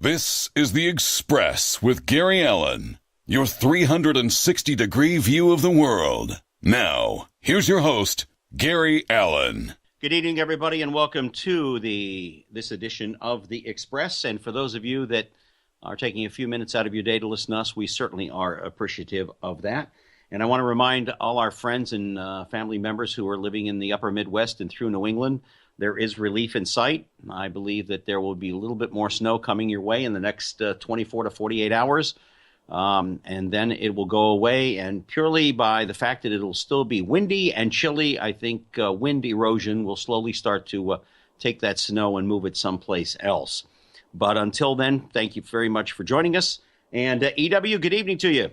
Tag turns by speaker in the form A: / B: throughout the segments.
A: This is The Express with Gary Allen, your 360-degree view of the world. Now, here's your host, Gary Allen.
B: Good evening, everybody, and welcome to this edition of The Express. And for those of you that are taking a few minutes out of your day to listen to us, we certainly are appreciative of that. And I want to remind all our friends and family members who are living in the upper Midwest and through New England, there is relief in sight. I believe that there will be a little bit more snow coming your way in the next 24 to 48 hours. And then it will go away. And purely by the fact that it'll still be windy and chilly, I think wind erosion will slowly start to take that snow and move it someplace else. But until then, thank you very much for joining us. And EW, good evening to you.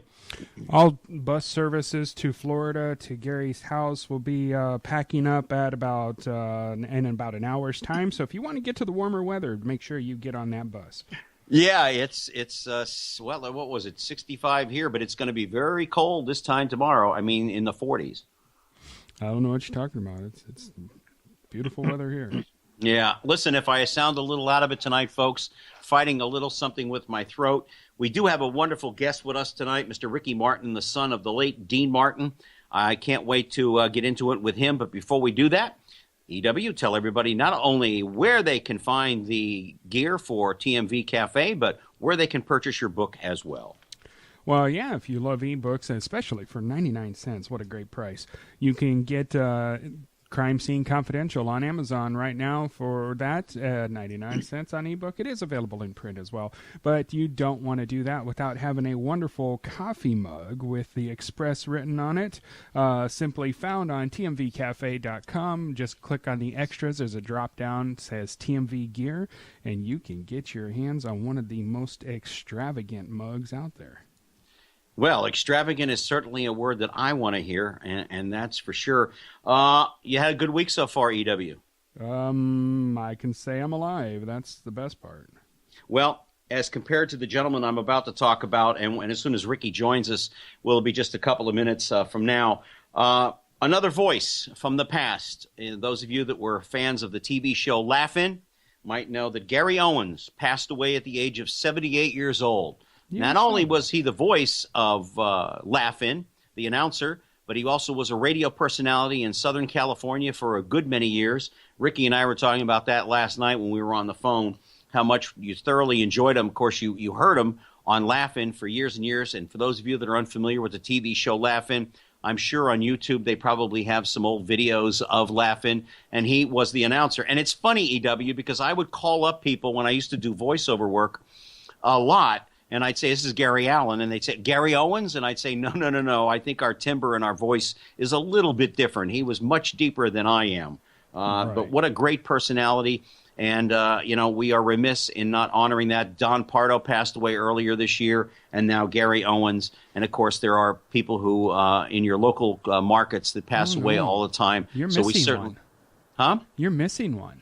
C: All bus services to Florida to Gary's house will be packing up at about in about an hour's time. So if you want to get to the warmer weather, make sure you get on that bus. Yeah,
B: it's well, what was it, 65 here, but it's going to be very cold this time tomorrow. I mean, in the 40s.
C: I don't know what you're talking about. It's beautiful weather here.
B: Yeah, listen, if I sound a little out of it tonight, folks, fighting a little something with my throat, we do have a wonderful guest with us tonight, Mr. Ricci Martin, the son of the late Dean Martin. I can't wait to get into it with him, but before we do that, EW, tell everybody not only where they can find the gear for TMV Cafe, but where they can purchase your book as well.
C: Well, yeah, if you love ebooks, and especially for 99 cents, what a great price. You can get Crime Scene Confidential on Amazon right now for that, 99 cents on ebook. It is available in print as well, but you don't want to do that without having a wonderful coffee mug with the Express written on it, simply found on tmvcafe.com. Just click on the extras. There's a drop down that says TMV Gear, and you can get your hands on one of the most extravagant mugs out there.
B: Well, extravagant is certainly a word that I want to hear, and that's for sure. You had a good week so far, EW.
C: I can say I'm alive. That's the best part.
B: Well, as compared to the gentleman I'm about to talk about, and as soon as Ricky joins us, will be just a couple of minutes from now, another voice from the past. Those of you that were fans of the TV show Laugh-In might know that Gary Owens passed away at the age of 78 years old. Not only was he the voice of Laugh-In, the announcer, but he also was a radio personality in Southern California for a good many years. Ricky and I were talking about that last night when we were on the phone, how much you thoroughly enjoyed him. Of course, you heard him on Laugh-In for years and years. And for those of you that are unfamiliar with the TV show Laugh-In, I'm sure on YouTube they probably have some old videos of Laugh-In, and he was the announcer. And it's funny, EW, because I would call up people when I used to do voiceover work a lot, and I'd say, this is Gary Allen. And they'd say, Gary Owens? And I'd say, no. I think our timbre and our voice is a little bit different. He was much deeper than I am. Right. But what a great personality. And, we are remiss in not honoring that. Don Pardo passed away earlier this year, and now Gary Owens. And, of course, there are people who in your local markets that pass away all the time.
C: You're missing one.
B: Huh?
C: You're missing one.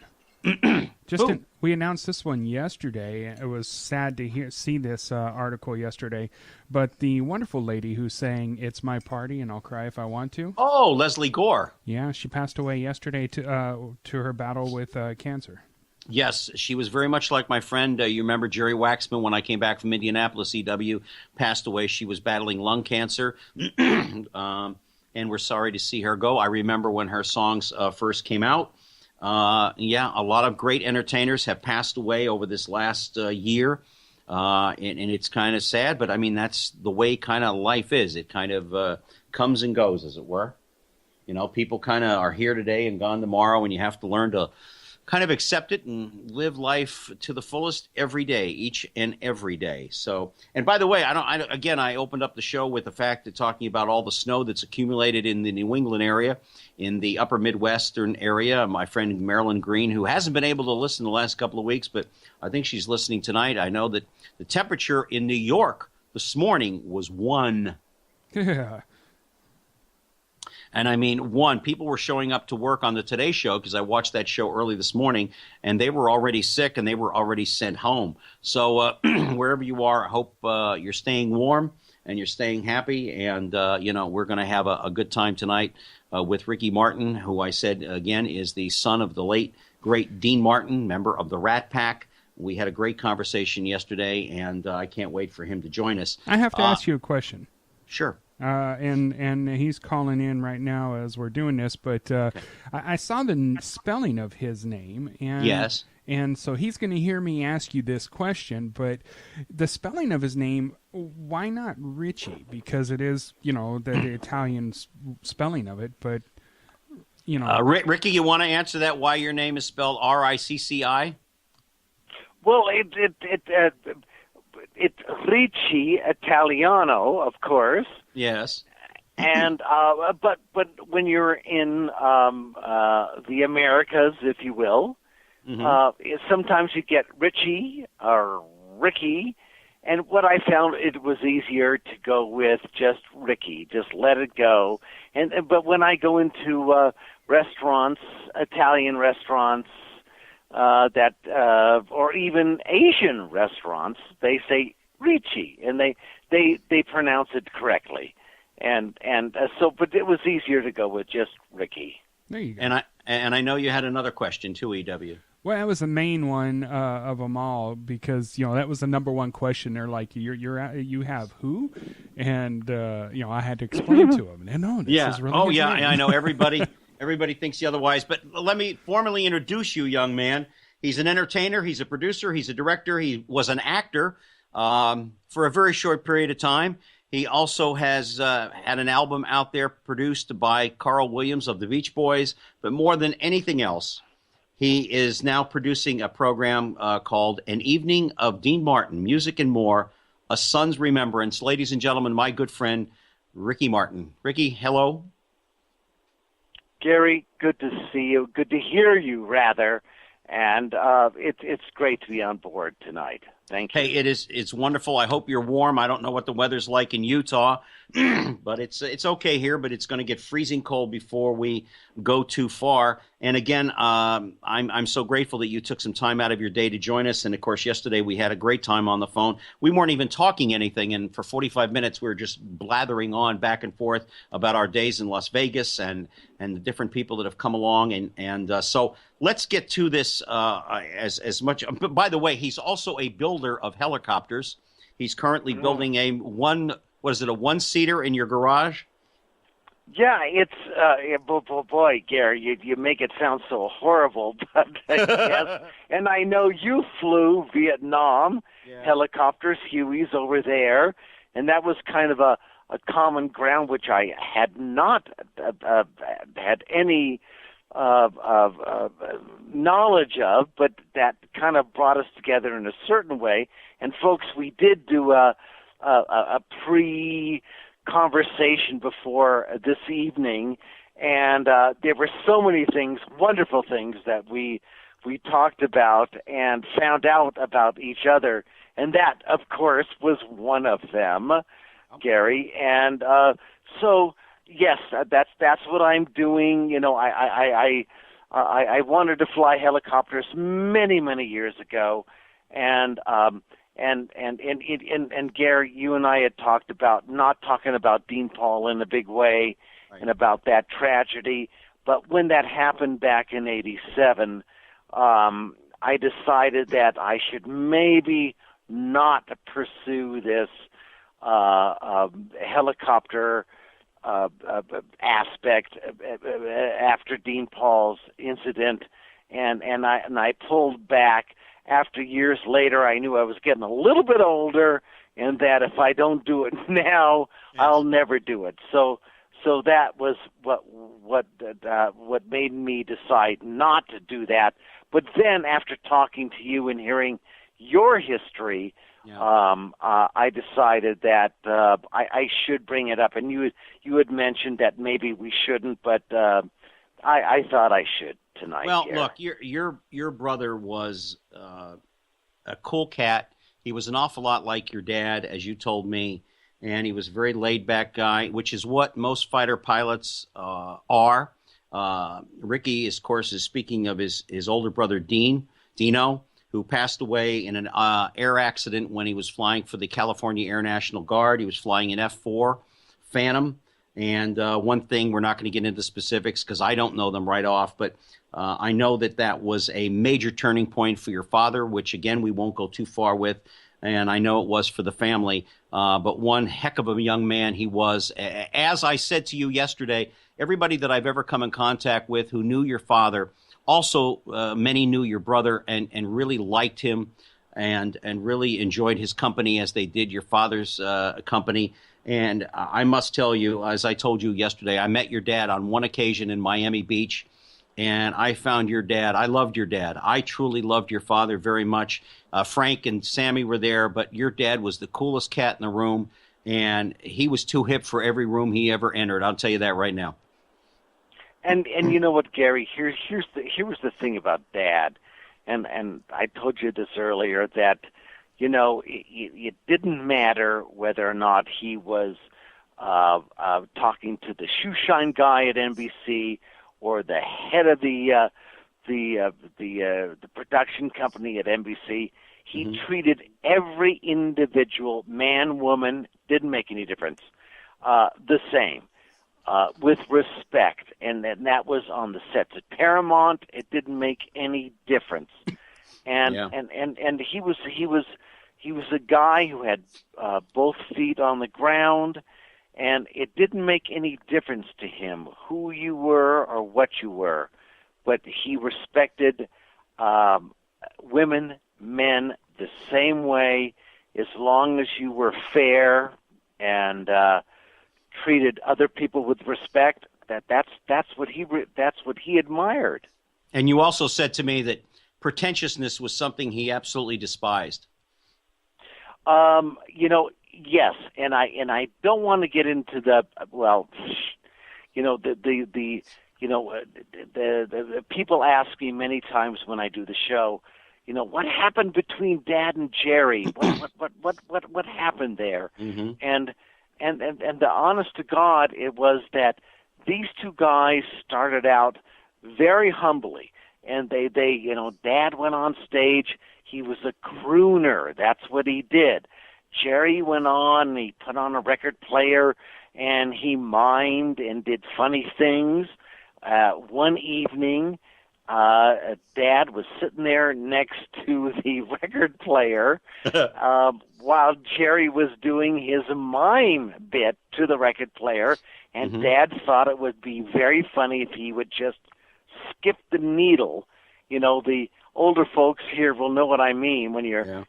C: We announced this one yesterday. It was sad to see this article yesterday, but the wonderful lady who sang "It's My Party and I'll Cry If I Want to."
B: Oh, Leslie Gore.
C: Yeah, she passed away yesterday to her battle with cancer.
B: Yes, she was very much like my friend. You remember Jerry Waxman when I came back from Indianapolis, EW, passed away. She was battling lung cancer, and we're sorry to see her go. I remember when her songs first came out. A lot of great entertainers have passed away over this last year, and it's kind of sad, but I mean, that's the way kind of life is. It kind of comes and goes, as it were. People kind of are here today and gone tomorrow, and you have to learn to kind of accept it and live life to the fullest every day, each and every day. So, and by the way, I opened up the show with the fact that talking about all the snow that's accumulated in the New England area, in the upper Midwestern area. My friend Marilyn Green, who hasn't been able to listen the last couple of weeks, but I think she's listening tonight. I know that the temperature in New York this morning was 1.
C: Yeah.
B: And I mean, 1, people were showing up to work on the Today Show because I watched that show early this morning, and they were already sick and they were already sent home. So wherever you are, I hope you're staying warm and you're staying happy. And, we're going to have a good time tonight with Ricci Martin, who I said, again, is the son of the late, great Dean Martin, member of the Rat Pack. We had a great conversation yesterday, and I can't wait for him to join us.
C: I have to ask you a question.
B: Sure.
C: And he's calling in right now as we're doing this, but
B: Okay.
C: I saw the spelling of his name, and
B: Yes.
C: and so he's going to hear me ask you this question. But the spelling of his name, why not Ricci? Because it is, the Italian spelling of it, but
B: Ricky, you want to answer that? Why your name is spelled Ricci?
D: Well, it's Ricci Italiano, of course.
B: Yes.
D: And but when you're in the Americas, if you will, sometimes you get Richie or Ricky. And what I found, it was easier to go with just Ricky, just let it go. But when I go into restaurants, Italian restaurants, or even Asian restaurants, they say Ricci, and they pronounce it correctly. But it was easier to go with just Ricky.
C: there you go.
B: And I know you had another question too, EW.
C: Well, that was the main one of them all, because that was the number one question. They're like, you have who, and I had to explain to them. And no, this is really his name.
B: I know everybody thinks the otherwise. But let me formally introduce you, young man. He's an entertainer. He's a producer. He's a director. He was an actor for a very short period of time. He also has had an album out there produced by Carl Williams of the Beach Boys. But more than anything else, he is now producing a program called An Evening of Dean Martin, Music and More, A Son's Remembrance. Ladies and gentlemen, my good friend, Ricci Martin. Ricky, hello.
D: Gary, good to see you. Good to hear you, rather. And it's great to be on board tonight. Thank you.
B: Hey, it's wonderful. I hope you're warm. I don't know what the weather's like in Utah, but it's okay here. But it's going to get freezing cold before we go too far. And again, I'm so grateful that you took some time out of your day to join us. And of course, yesterday we had a great time on the phone. We weren't even talking anything, and for 45 minutes we were just blathering on back and forth about our days in Las Vegas and the different people that have come along. And so let's get to this as much. But by the way, he's also a builder of helicopters. He's currently building a one-seater in your garage?
D: Yeah, it's boy, Gary, you make it sound so horrible, but yes. And I know you flew Vietnam helicopters, Hueys over there, and that was kind of a common ground which I had not had any knowledge of, but that kind of brought us together in a certain way. And folks, we did do a pre-conversation before this evening, and there were so many things, wonderful things that we talked about and found out about each other, and that, of course, was one of them, Gary. And so, yes, that's what I'm doing. You know, I wanted to fly helicopters many years ago, and Gary, you and I had talked about not talking about Dean Paul in a big way, right, and about that tragedy. But when that happened back in '87, I decided that I should maybe not pursue this helicopter aspect after Dean Paul's incident, and I pulled back. After years later, I knew I was getting a little bit older, and that if I don't do it now, yes, I'll never do it. So that was what made me decide not to do that. But then, after talking to you and hearing your history, I decided that I should bring it up. And you had mentioned that maybe we shouldn't, but I thought I should tonight.
B: Well,
D: here.
B: Look, your brother was a cool cat. He was an awful lot like your dad, as you told me, and he was a very laid-back guy, which is what most fighter pilots are. Ricky, of course, is speaking of his older brother, Dino, who passed away in an air accident when he was flying for the California Air National Guard. He was flying an F-4 Phantom, And one thing, we're not going to get into specifics because I don't know them right off, but I know that was a major turning point for your father, which, again, we won't go too far with. And I know it was for the family. But one heck of a young man he was. As I said to you yesterday, everybody that I've ever come in contact with who knew your father, also many knew your brother and really liked him and really enjoyed his company as they did your father's company. And I must tell you, as I told you yesterday, I met your dad on one occasion in Miami Beach, and I found your dad. I loved your dad. I truly loved your father very much. Frank and Sammy were there, but your dad was the coolest cat in the room, and he was too hip for every room he ever entered. I'll tell you that right now.
D: And you know what, Gary? Here was the thing about Dad, and I told you this earlier that, you know, it didn't matter whether or not he was talking to the shoe shine guy at NBC or the head of the production company at NBC. He treated every individual, man, woman, didn't make any difference, the same, with respect. And that was on the sets at Paramount. It didn't make any difference. And he was a guy who had both feet on the ground, and it didn't make any difference to him who you were or what you were. But he respected women, men, the same way, as long as you were fair and treated other people with respect. That's what he admired.
B: And you also said to me that pretentiousness was something he absolutely despised.
D: You know, yes, and I don't want to get into the the people ask me many times when I do the show, you know, what happened between Dad and Jerry? What happened there?
B: Mm-hmm.
D: And the honest to God, it was that these two guys started out very humbly, and they you know, Dad went on stage. He was a crooner. That's what he did. Jerry went on, and he put on a record player, and he mimed and did funny things. One evening, Dad was sitting there next to the record player while Jerry was doing his mime bit to the record player, and Dad thought it would be very funny if he would just skip the needle. You know, the older folks here will know what I mean when you're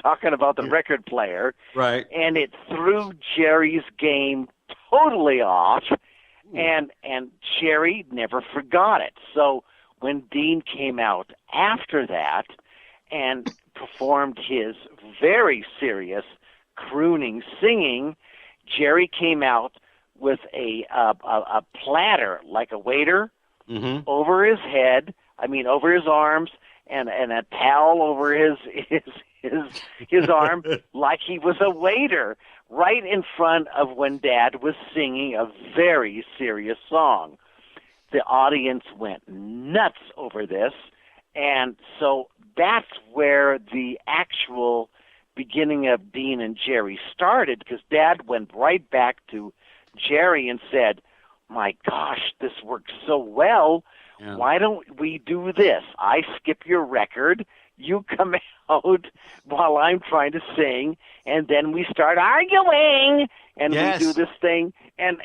D: talking about the record player.
B: Right.
D: And it threw Jerry's game totally off, and Jerry never forgot it. So when Dean came out after that and performed his very serious crooning singing, Jerry came out with a platter, like a waiter, over his head, over his arms, and a towel over his arm, like he was a waiter, right in front of when Dad was singing a very serious song. The audience went nuts over this, and so that's where the actual beginning of Dean and Jerry started, because Dad went right back to Jerry and said, "My gosh, this works so well. Yeah. Why don't we do this? I skip your record, you come out while I'm trying to sing, and then we start arguing, and we do this thing." And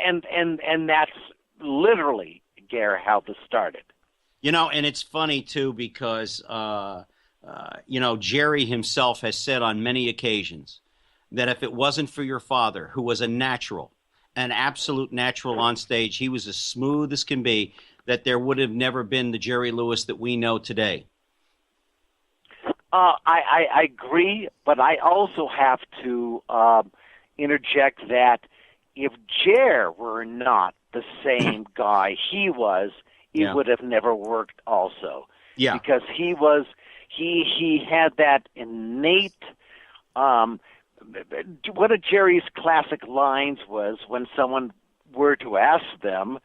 D: that's literally, Gare, how this started.
B: You know, and it's funny, too, because, Jerry himself has said on many occasions that if it wasn't for your father, who was an absolute natural on stage, he was as smooth as can be, that there would have never been the Jerry Lewis that we know today.
D: I agree, but I also have to interject that if Jer were not the same guy he was, it would have never worked also. Yeah. Because he had that innate, one of Jerry's classic lines was when someone were to ask them,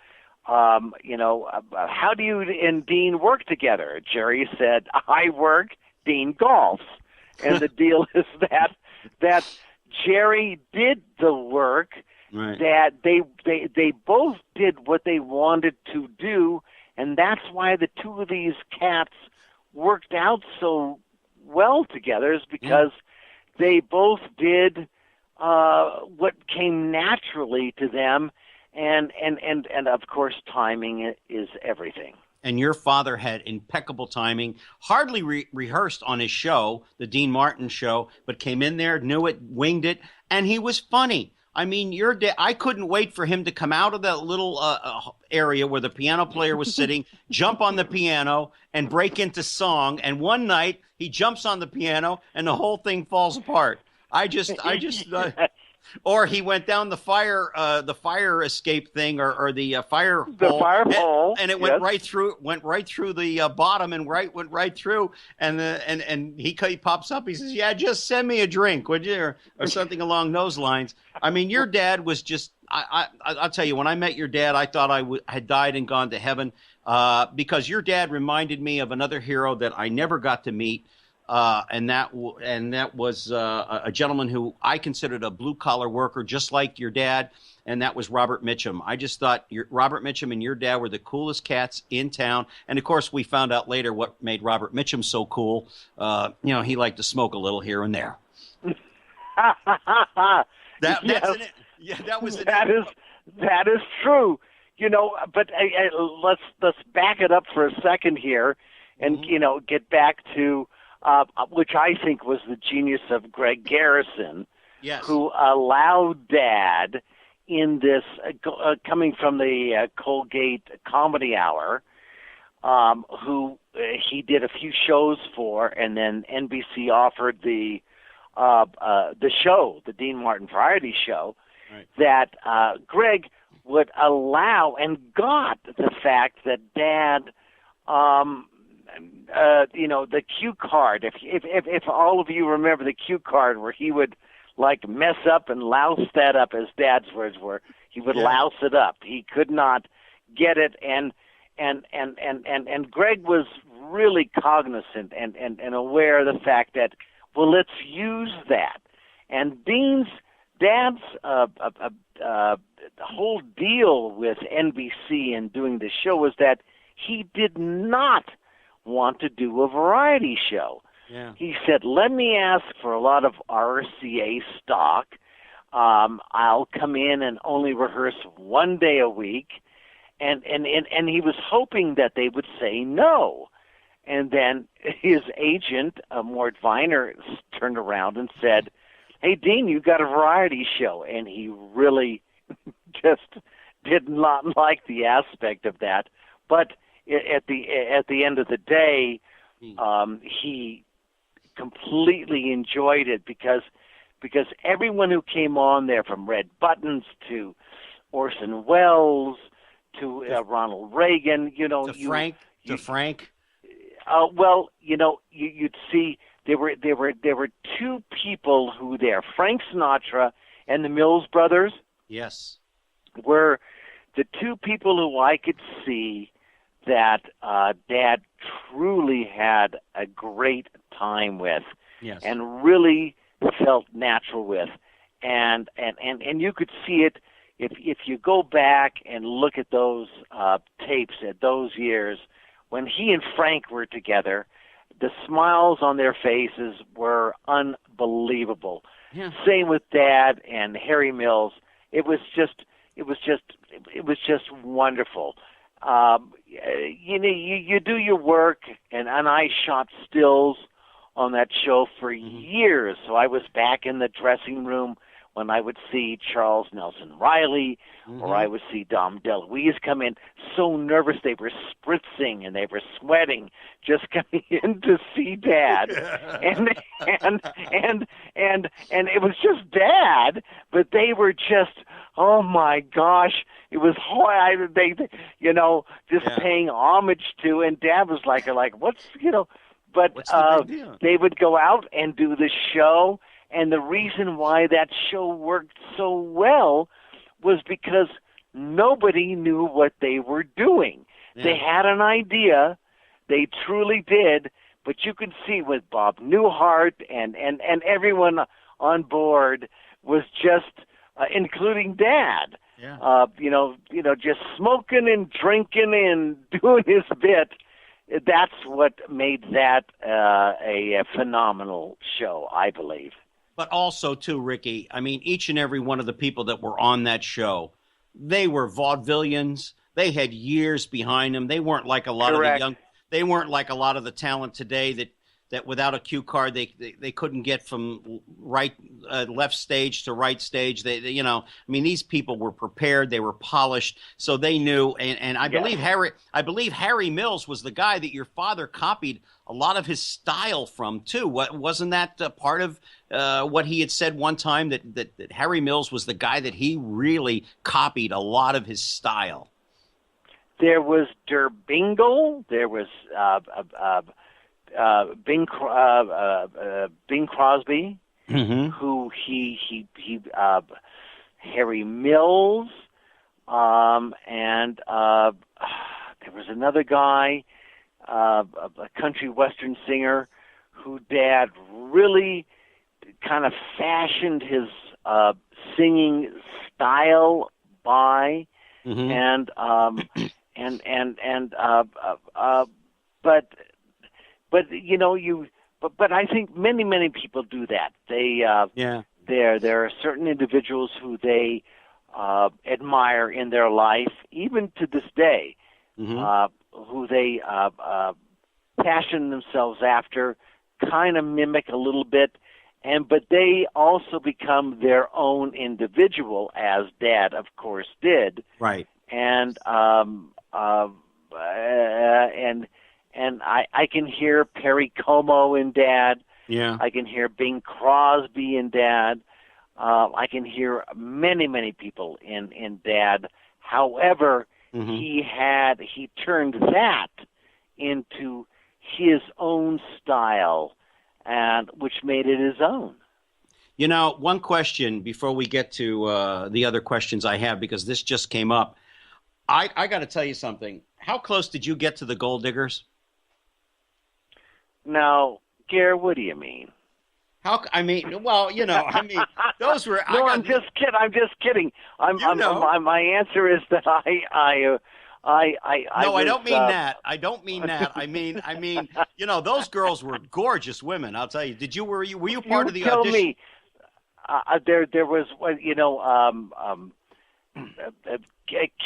D: how do you and Dean work together? Jerry said, "I work, Dean golfs." And the deal is that Jerry did the work, right, that they they both did what they wanted to do, and that's why the two of these cats worked out so well together, is because they both did what came naturally to them, and of course timing is everything.
B: And your father had impeccable timing, hardly rehearsed on his show, the Dean Martin show, but came in there, knew it, winged it, and he was funny. I mean, your dad, I couldn't wait for him to come out of that little area where the piano player was sitting, jump on the piano, and break into song. And one night, he jumps on the piano, and the whole thing falls apart. Or he went down the fire escape thing, or the fire
D: pole,
B: and it went right through the bottom, and went right through, and he pops up. He says, "Yeah, just send me a drink, would you?" or something along those lines. I mean, your dad was just. I'll tell you, when I met your dad, I thought I had died and gone to heaven, because your dad reminded me of another hero that I never got to meet. And that was a gentleman who I considered a blue-collar worker, just like your dad, and that was Robert Mitchum. I just thought Robert Mitchum and your dad were the coolest cats in town. And, of course, we found out later what made Robert Mitchum so cool. He liked to smoke a little here and there. That
D: is true. But let's back it up for a second here and, get back to which I think was the genius of Greg Garrison,
B: yes,
D: who allowed Dad in this, coming from the Colgate Comedy Hour, who he did a few shows for, and then NBC offered the show, the Dean Martin Variety Show,
B: right,
D: that Greg would allow and got the fact that Dad the cue card. If all of you remember the cue card, where he would like mess up and louse that up, as Dad's words were, he would louse it up. He could not get it, and Greg was really cognizant and aware of the fact that, well, let's use that. And Dad's whole deal with NBC and doing the show was that he did not want to do a variety show.
B: Yeah.
D: He said, let me ask for a lot of RCA stock. I'll come in and only rehearse one day a week. And he was hoping that they would say no. And then his agent, Mort Viner, turned around and said, hey, Dean, you got a variety show. And he really just did not like the aspect of that. But at the end of the day, he completely enjoyed it because everyone who came on there, from Red Buttons to Orson Welles to Ronald Reagan,
B: to Frank.
D: Well, you'd see there were two people who there, Frank Sinatra and the Mills Brothers.
B: Yes,
D: were the two people who I could see that Dad truly had a great time with,
B: yes,
D: and really felt natural with, and you could see it if you go back and look at those tapes at those years when he and Frank were together. The smiles on their faces were unbelievable.
B: Yeah.
D: Same with Dad and Harry Mills. It was just wonderful. You do your work, and I shot stills on that show for years. So I was back in the dressing room when I would see Charles Nelson Riley, or I would see Dom DeLuise come in, so nervous they were spritzing and they were sweating just coming in to see Dad. and it was just Dad, but they were just, oh my gosh, it was paying homage to, and Dad was like what's the big deal? They would go out and do the show. And the reason why that show worked so well was because nobody knew what they were doing. Yeah. They had an idea, they truly did, but you could see with Bob Newhart and everyone on board was just, including Dad, just smoking and drinking and doing his bit. That's what made that a phenomenal show, I believe.
B: But also, too, Ricky, I mean, each and every one of the people that were on that show, they were vaudevillians. They had years behind them. They weren't like a lot
D: Correct.
B: of they weren't like a lot of the talent today that without a cue card they couldn't get from left stage to right stage. I mean, these people were prepared, they were polished, so they knew. And I believe Harry Mills was the guy that your father copied a lot of his style from too. Wasn't that part of what he had said one time, that Harry Mills was the guy that he really copied a lot of his style?
D: There was Der Bingle. There was Bing Crosby, who he Harry Mills, and there was another guy, a country western singer, who Dad really kind of fashioned his singing style by, but I think many people do that. There are certain individuals who they admire in their life, even to this day, who they passion themselves after, kind of mimic a little bit, but they also become their own individual, as Dad, of course, did.
B: Right.
D: And I can hear Perry Como in Dad.
B: Yeah.
D: I can hear Bing Crosby in Dad. I can hear many people in Dad. However, he turned that into his own style, and which made it his own.
B: One question before we get to the other questions I have, because this just came up. I got to tell you something. How close did you get to the Gold Diggers?
D: Now, Gare, what do you mean?
B: Those were.
D: I'm just kidding. My answer is that I
B: don't mean that. I don't mean that. I mean, those girls were gorgeous women. I'll tell you. Were you part of the
D: tell
B: audition?
D: Me, there was,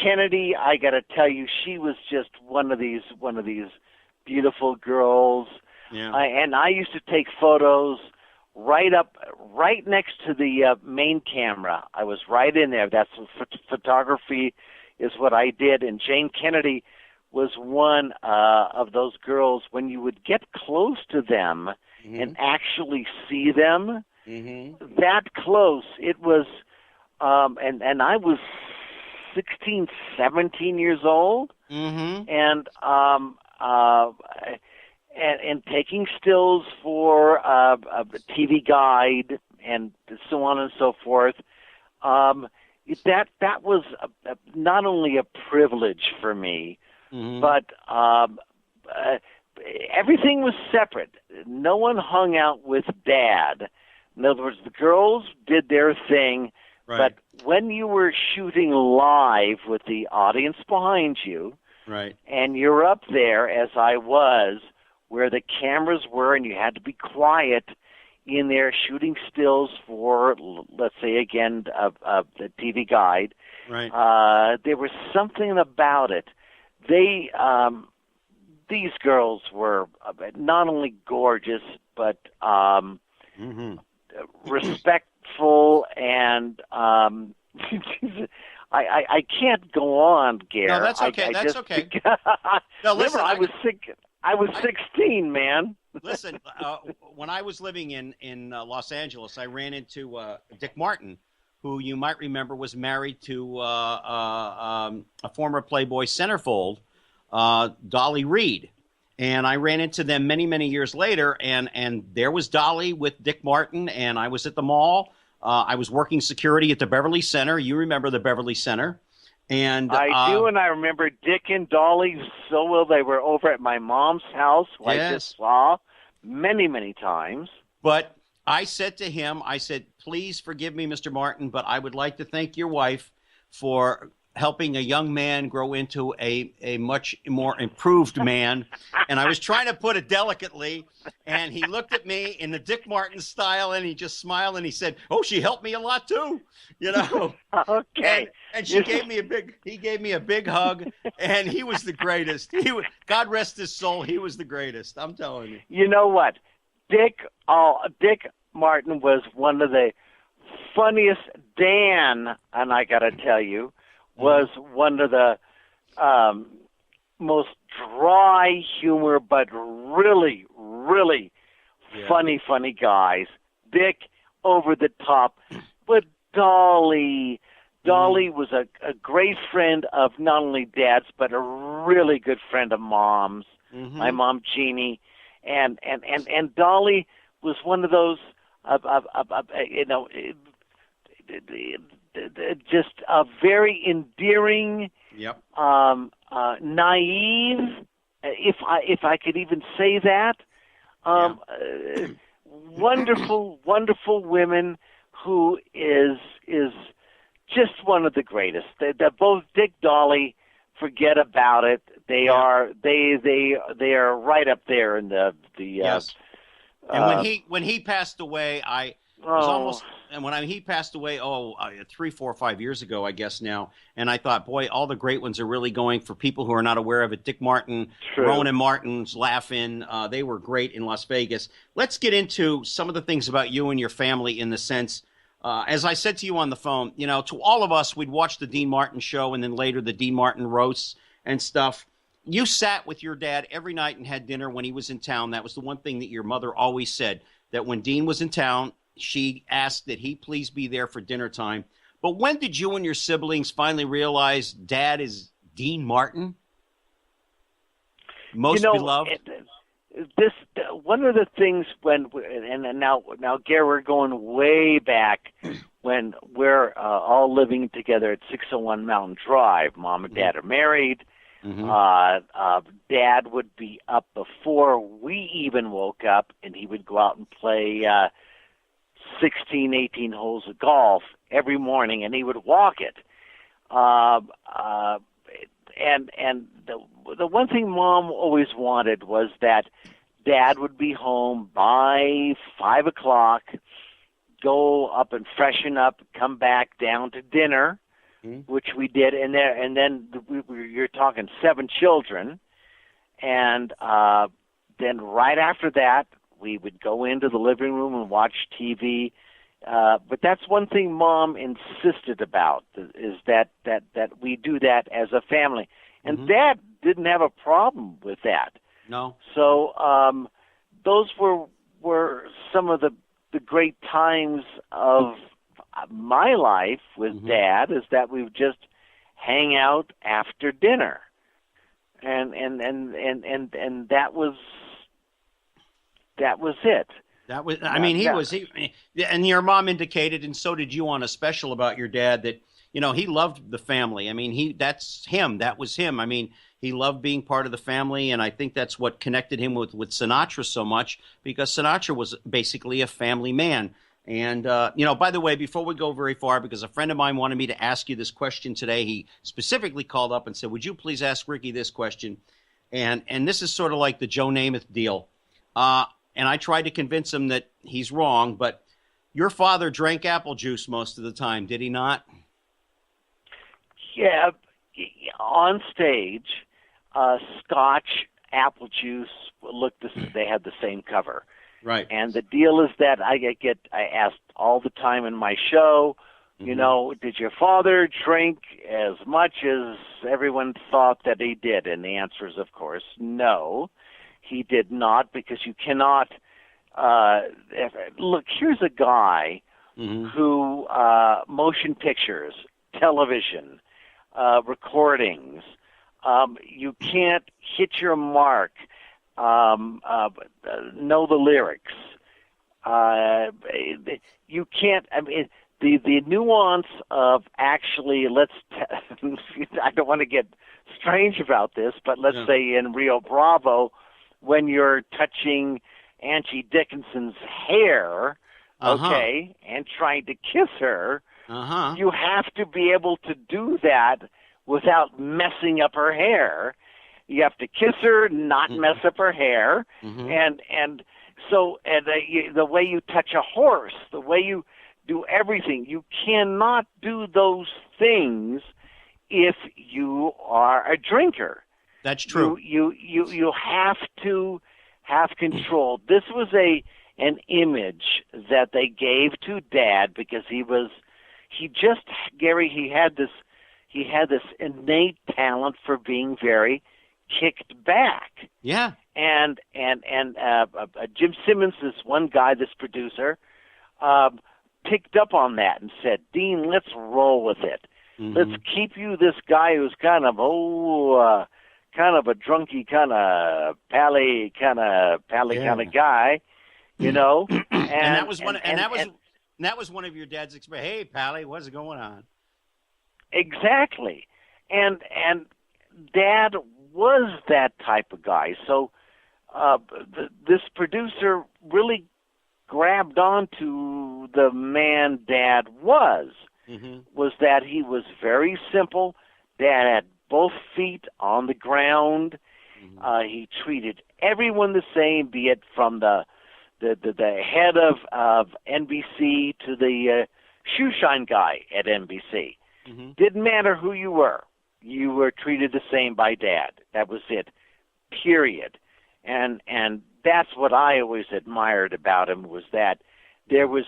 D: Kennedy. I got to tell you, she was just one of these beautiful girls.
B: Yeah.
D: And I used to take photos right next to the main camera. I was right in there. That's photography is what I did. And Jane Kennedy was one of those girls. When you would get close to them and actually see them, that close, it was. And I was 16, 17 years old, and taking stills for a TV guide and so on and so forth. That was not only a privilege for me, but everything was separate. No one hung out with Dad. In other words, the girls did their thing, but when you were shooting live with the audience behind you, and you're up there, as I was, where the cameras were, and you had to be quiet in there shooting stills for, let's say, again, the TV guide. There was something about it. These girls were not only gorgeous, but respectful, and I can't go on, Gare.
B: No, that's okay. That's okay.
D: No, listen, I was 16, man.
B: Listen, when I was living in Los Angeles, I ran into Dick Martin, who you might remember was married to a former Playboy centerfold, Dolly Reed. And I ran into them many years later, and there was Dolly with Dick Martin, and I was at the mall. I was working security at the Beverly Center. You remember the Beverly Center. And
D: I do, and I remember Dick and Dolly so well. They were over at my mom's house, who I just saw many times.
B: But I said to him, please forgive me, Mr. Martin, but I would like to thank your wife for helping a young man grow into a much more improved man. And I was trying to put it delicately, and he looked at me in the Dick Martin style, and he just smiled, and he said, "Oh, she helped me a lot too," you know.
D: Okay.
B: And he gave me a big hug, and he was the greatest. God rest his soul, he was the greatest. I'm telling you.
D: You know what? Dick Martin was one of the funniest. Dan, and I got to tell you, was one of the most dry humor, but really, really funny guys. Dick, over the top. But Dolly was a great friend of not only Dad's, but a really good friend of Mom's. My mom, Jeannie. And Dolly was one of those, just a very endearing, naive, if I could even say that, wonderful women who is just one of the greatest. They're both Dick, Dolly. Forget about it. They are right up there in the
B: yes. And when he passed away, I was almost. And when he passed away, 3, 4, 5 years ago, I guess now, and I thought, boy, all the great ones are really going for people who are not aware of it. Dick Martin, Rowan and Martin's Laugh-In, they were great in Las Vegas. Let's get into some of the things about you and your family in the sense, as I said to you on the phone, to all of us, we'd watch the Dean Martin show and then later the Dean Martin roasts and stuff. You sat with your dad every night and had dinner when he was in town. That was the one thing that your mother always said, that when Dean was in town, she asked that he please be there for dinner time. But when did you and your siblings finally realize Dad is Dean Martin? Most beloved?
D: One of the things and now Gary, we're going way back when we're all living together at 601 Mountain Drive. Mom and Dad are married. Dad would be up before we even woke up, and he would go out and play 16, 18 holes of golf every morning, and he would walk it. And the one thing Mom always wanted was that Dad would be home by 5 o'clock, go up and freshen up, come back down to dinner, which we did, and then you're talking 7 children, and then right after that, we would go into the living room and watch TV. But that's one thing Mom insisted about, is that we do that as a family. And Dad didn't have a problem with that.
B: No.
D: So those were some of the great times of my life with Dad, is that we would just hang out after dinner. And that was it.
B: That was, I mean, and your mom indicated, and so did you on a special about your dad, that, he loved the family. I mean, that's him. That was him. I mean, he loved being part of the family, and I think that's what connected him with Sinatra so much, because Sinatra was basically a family man. And, by the way, before we go very far, because a friend of mine wanted me to ask you this question today, he specifically called up and said, would you please ask Ricky this question? And this is sort of like the Joe Namath deal. And I tried to convince him that he's wrong, but your father drank apple juice most of the time, did he not?
D: Yeah, on stage, Scotch apple juice they had the same cover.
B: Right.
D: And the deal is that I asked all the time in my show, did your father drink as much as everyone thought that he did? And the answer is, of course, no. He did not, because you cannot look, here's a guy who motion pictures, television, recordings, you can't hit your mark, know the lyrics. You can't, the nuance of actually, I don't want to get strange about this, but let's say in Rio Bravo, when you're touching Angie Dickinson's hair, and trying to kiss her, You have to be able to do that without messing up her hair. You have to kiss her, not mess up her hair, and so the way you touch a horse, the way you do everything, you cannot do those things if you are a drinker.
B: That's true.
D: You have to have control. This was an image that they gave to Dad because he had this innate talent for being very kicked back.
B: Yeah.
D: And Jim Simmons, this one guy, this producer, picked up on that and said, Dean, let's roll with it. Let's keep you this guy who's kind of a drunky, kind of pally kind of guy, you know.
B: And that was one of your dad's expressions. Hey, Pally, what's going on?
D: Exactly, and Dad was that type of guy. So this producer really grabbed onto the man Dad was that he was very simple. Dad had both feet on the ground. He treated everyone the same, be it from the head of NBC to the shoe shine guy at NBC. Didn't matter who you were treated the same by Dad. That was it, period. And that's what I always admired about him, was that he was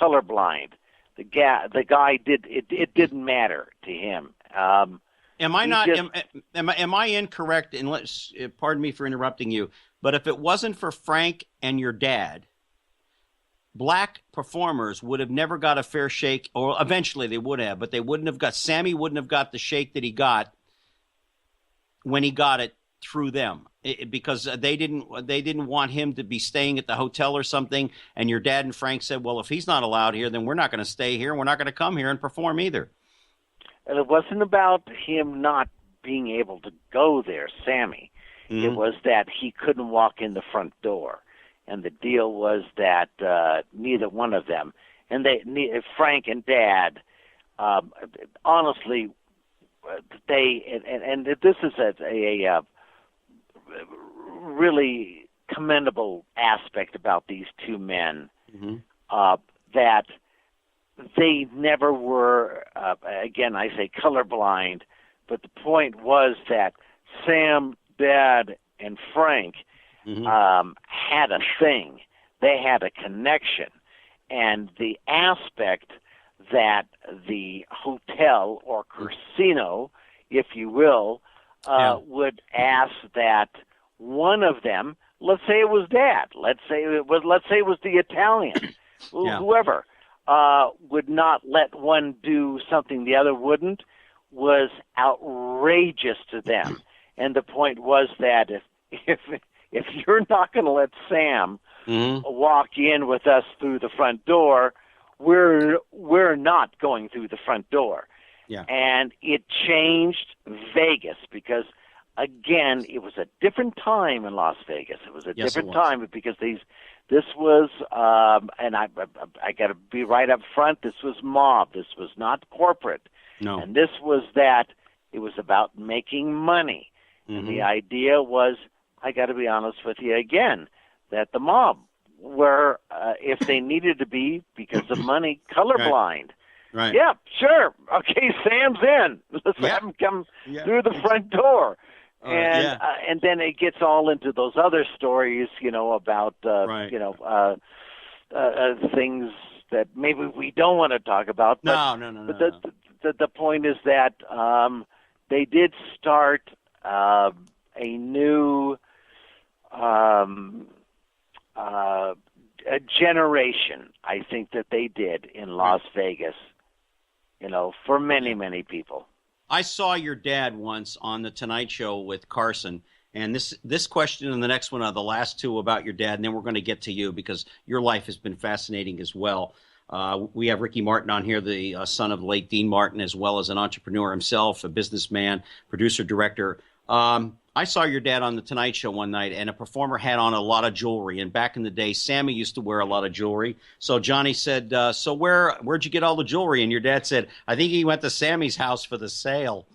D: colorblind. The guy it didn't matter to him.
B: Am I incorrect? And pardon me for interrupting you, but if it wasn't for Frank and your dad, black performers would have never got a fair shake, or eventually they would have, but Sammy wouldn't have got the shake that he got when he got it through them, because they didn't want him to be staying at the hotel or something. And your dad and Frank said, well, if he's not allowed here, then we're not going to stay here. We're not going to come here and perform either.
D: And it wasn't about him not being able to go there, Sammy. It was that he couldn't walk in the front door. And the deal was that neither one of them, and Frank and Dad, honestly, and this is a really commendable aspect about these two men, that they never were, again, I say colorblind, but the point was that Sam, Dad, and Frank had a thing. They had a connection. And the aspect that the hotel or casino, if you will, would ask that one of them, let's say it was Dad, let's say it was the Italian, whoever, would not let one do something the other wouldn't, was outrageous to them. And the point was that if you're not going to let Sam walk in with us through the front door, we're not going through the front door.
B: Yeah. And
D: it changed Vegas because, again, it was a different time in Las Vegas. It was a different time because this was, and I got to be right up front, this was mob. This was not corporate.
B: No.
D: And this was that it was about making money. And the idea was, I got to be honest with you again, that the mob were, if they needed to be, because of money, colorblind.
B: Right.
D: Yeah, sure. Okay, Sam's in. Let's have him come through the front door. And then it gets all into those other stories, about, things that maybe we don't want to talk about. But,
B: No.
D: But the point is that they did start a new a generation, I think, that they did in Las Vegas, for many, many people.
B: I saw your dad once on the Tonight Show with Carson, and this question and the next one are the last two about your dad, and then we're going to get to you because your life has been fascinating as well. We have Ricci Martin on here, the son of the late Dean Martin, as well as an entrepreneur himself, a businessman, producer, director. I I saw your dad on the Tonight Show one night, and a performer had on a lot of jewelry. And back in the day, Sammy used to wear a lot of jewelry. So Johnny said, "So where'd you get all the jewelry?" And your dad said, "I think he went to Sammy's house for the sale."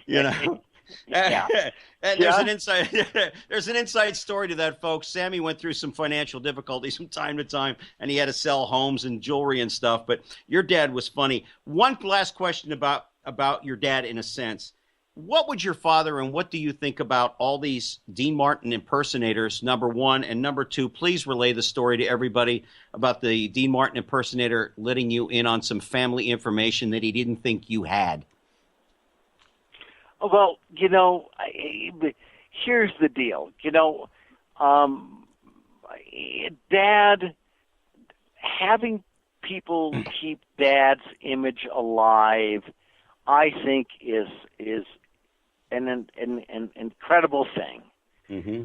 B: You know.
D: Yeah.
B: And there's an inside story to that, folks. Sammy went through some financial difficulties from time to time, and he had to sell homes and jewelry and stuff. But your dad was funny. One last question about your dad, in a sense. What would your father and what do you think about all these Dean Martin impersonators, number one? And number two, please relay the story to everybody about the Dean Martin impersonator letting you in on some family information that he didn't think you had.
D: Well, here's the deal. Dad, having people keep Dad's image alive, I think is an incredible thing. Mm-hmm.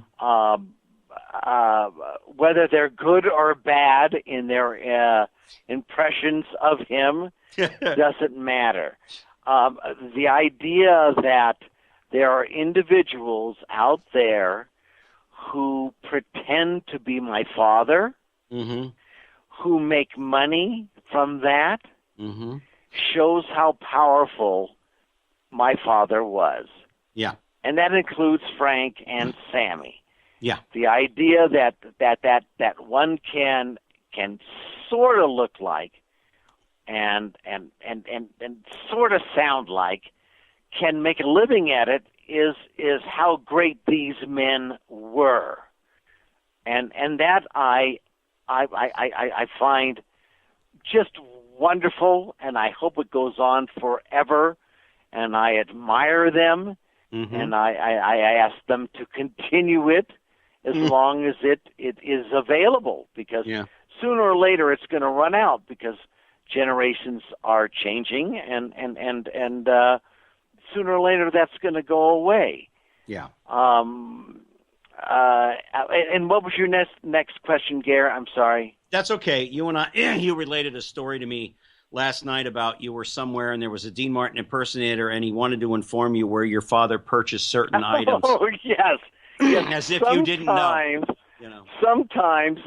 D: Whether they're good or bad in their impressions of him doesn't matter. The idea that there are individuals out there who pretend to be my father, mm-hmm. who make money from that, mm-hmm. shows how powerful my father was.
B: Yeah.
D: And that includes Frank and Sammy.
B: Yeah.
D: The idea that one can sort of look like and sort of sound like, can make a living at it, is how great these men were, and that I find just wonderful, and I hope it goes on forever, and I admire them, mm-hmm. and I ask them to continue it as long as it is available, because sooner or later it's going to run out, because generations are changing, and sooner or later that's going to go away.
B: Yeah.
D: And what was your next question, Gare? I'm sorry.
B: That's okay. You and I, you related a story to me last night about you were somewhere and there was a Dean Martin impersonator and he wanted to inform you where your father purchased certain items.
D: Oh, yes.
B: As if you didn't know.
D: Sometimes.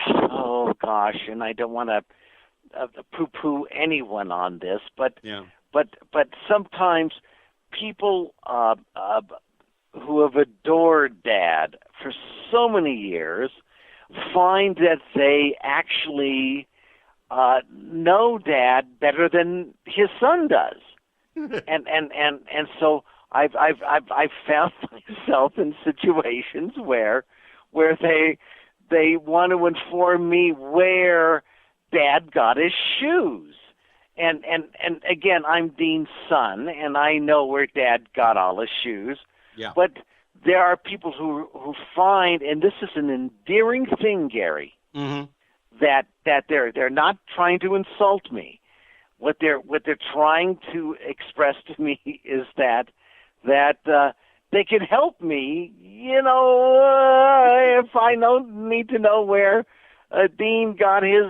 D: Oh gosh, and I don't want to poo-poo anyone on this, but sometimes people who have adored Dad for so many years find that they actually know Dad better than his son does, and so I've found myself in situations where they want to inform me where Dad got his shoes. And again, I'm Dean's son, and I know where Dad got all his shoes.
B: Yeah.
D: But there are people who find, and this is an endearing thing, Gary, mm-hmm. that they're not trying to insult me. What they're trying to express to me is that they can help me, if I need to know where Dean got his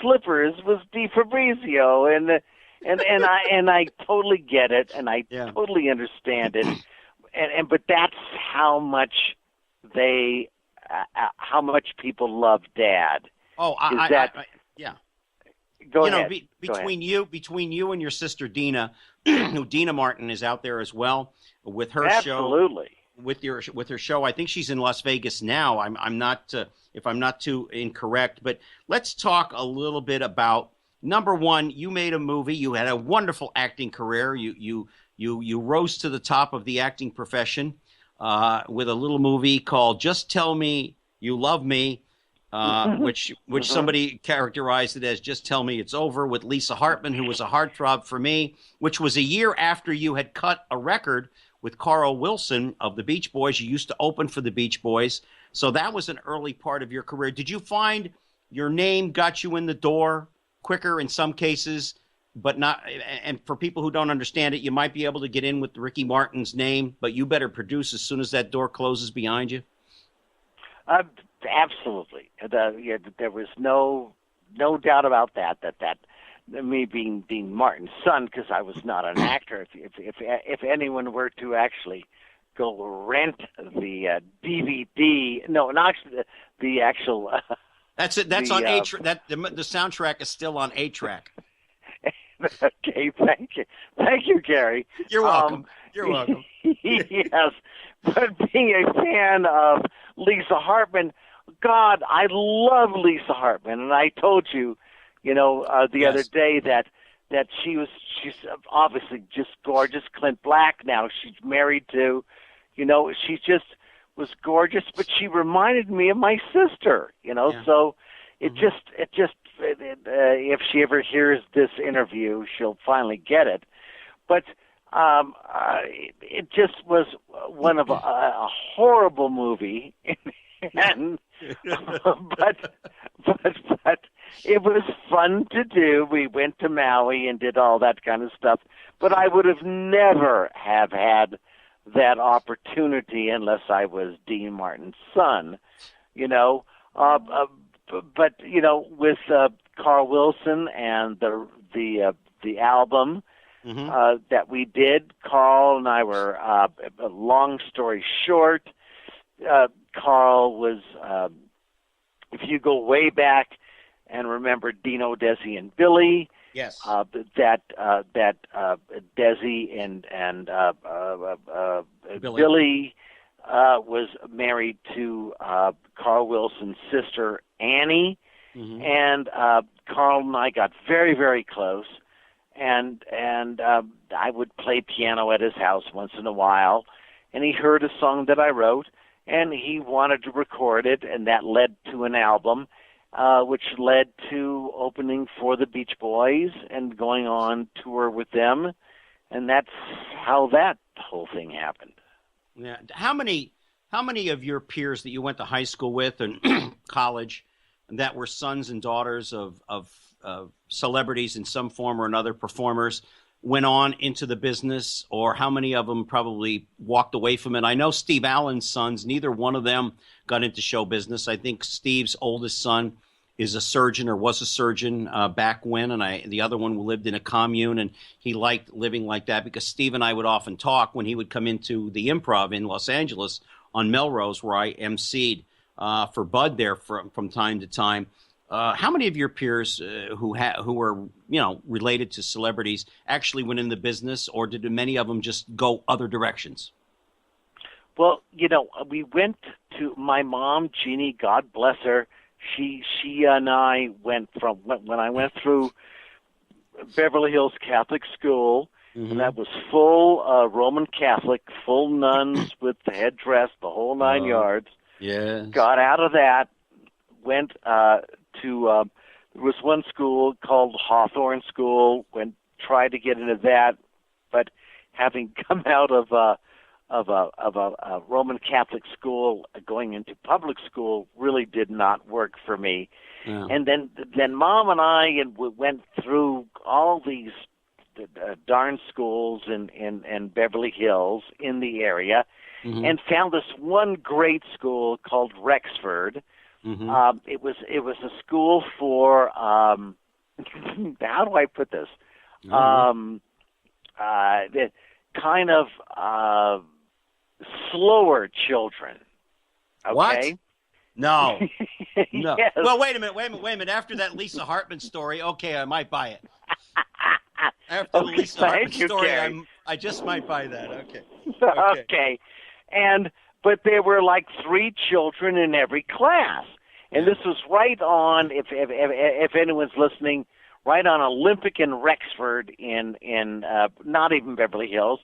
D: slippers was Di Fabrizio, and I totally get it, and I totally understand it, but that's how much people love Dad.
B: Oh, yeah.
D: Go ahead.
B: Between you and your sister Dina, who Dina Martin is out there as well with her
D: Absolutely.
B: show. With her show, I think she's in Las Vegas now. I'm not, if I'm not too incorrect, but let's talk a little bit about, number one, you made a movie. You had a wonderful acting career. You rose to the top of the acting profession with a little movie called Just Tell Me You Love Me, which somebody characterized it as Just Tell Me It's Over, with Lisa Hartman, who was a heartthrob for me, which was a year after you had cut a record with Carl Wilson of the Beach Boys. You used to open for the Beach Boys. So that was an early part of your career. Did you find your name got you in the door quicker in some cases, but not, and for people who don't understand it, you might be able to get in with Ricci Martin's name, but you better produce as soon as that door closes behind you?
D: Absolutely. There was no doubt about that me being Dean Martin's son, because I was not an actor. If anyone were to actually go rent the DVD, no, not the actual.
B: That's it. That's on A-Track. The soundtrack is still on A-Track.
D: Okay, thank you, Gary.
B: You're welcome. You're welcome.
D: Yes, but being a fan of Lisa Hartman, God, I love Lisa Hartman, and I told you, the other day that she's obviously just gorgeous. Clint Black now she's married to, she just was gorgeous, but she reminded me of my sister,
B: Yeah.
D: So it just if she ever hears this interview, she'll finally get it. But it just was one of a horrible movie, and but it was fun to do. We went to Maui and did all that kind of stuff. But I would have never have had that opportunity unless I was Dean Martin's son, But with Carl Wilson and the album that we did, Carl and I were. Long story short, Carl was. If you go way back and remember Dino, Desi, and Billy.
B: Yes.
D: That Desi and Billy was married to Carl Wilson's sister Annie, and Carl and I got very, very close, and I would play piano at his house once in a while, and he heard a song that I wrote, and he wanted to record it, and that led to an album. Which led to opening for the Beach Boys and going on tour with them, and that's how that whole thing happened.
B: Yeah. How many of your peers that you went to high school with and college that were sons and daughters of celebrities in some form or another, performers, went on into the business, or how many of them probably walked away from it? I know Steve Allen's sons, neither one of them got into show business. I think Steve's oldest son is a surgeon, or was a surgeon back when, and the other one lived in a commune, and he liked living like that because Steve and I would often talk when he would come into the Improv in Los Angeles on Melrose, where I emceed for Bud there from time to time. How many of your peers who were related to celebrities actually went in the business, or did many of them just go other directions?
D: Well, we went to my mom, Jeannie, God bless her. She and I went when I went through Beverly Hills Catholic School, and that was full Roman Catholic, full nuns with the headdress, the whole 9 yards.
B: Yeah.
D: Got out of that, went to there was one school called Hawthorne School. Tried to get into that, but having come out of a Roman Catholic school, going into public school really did not work for me.
B: Yeah.
D: And then Mom and I went through all these darn schools in Beverly Hills in the area, and found this one great school called Rexford. It was a school for how do I put this? The kind of slower children. Okay?
B: What? No. No.
D: Yes.
B: Well, wait a minute. After that Lisa Hartman story, okay, I might buy it. After the Lisa Hartman story, I just might buy that. Okay.
D: Okay. But there were like 3 children in every class. And this was right on, if anyone's listening, right on Olympic and Rexford in not even Beverly Hills.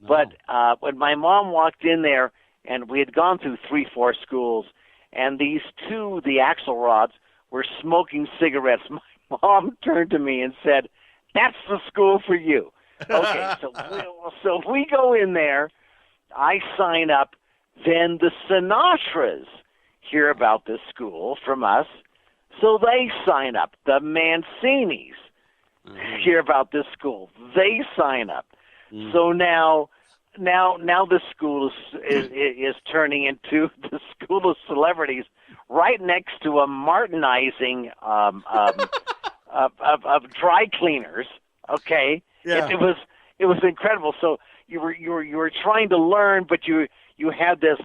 D: No. But when my mom walked in there, and we had gone through 3-4 schools, and these 2, the Axelrods, were smoking cigarettes, my mom turned to me and said, "That's the school for you." Okay, so we go in there, I sign up, then the Sinatras hear about this school from us, so they sign up. The Mancinis hear about this school, they sign up. So now this school is turning into the school of celebrities, right next to a Martinizing of dry cleaners. Okay,
B: Yeah.
D: it was incredible. So you were trying to learn, but you had this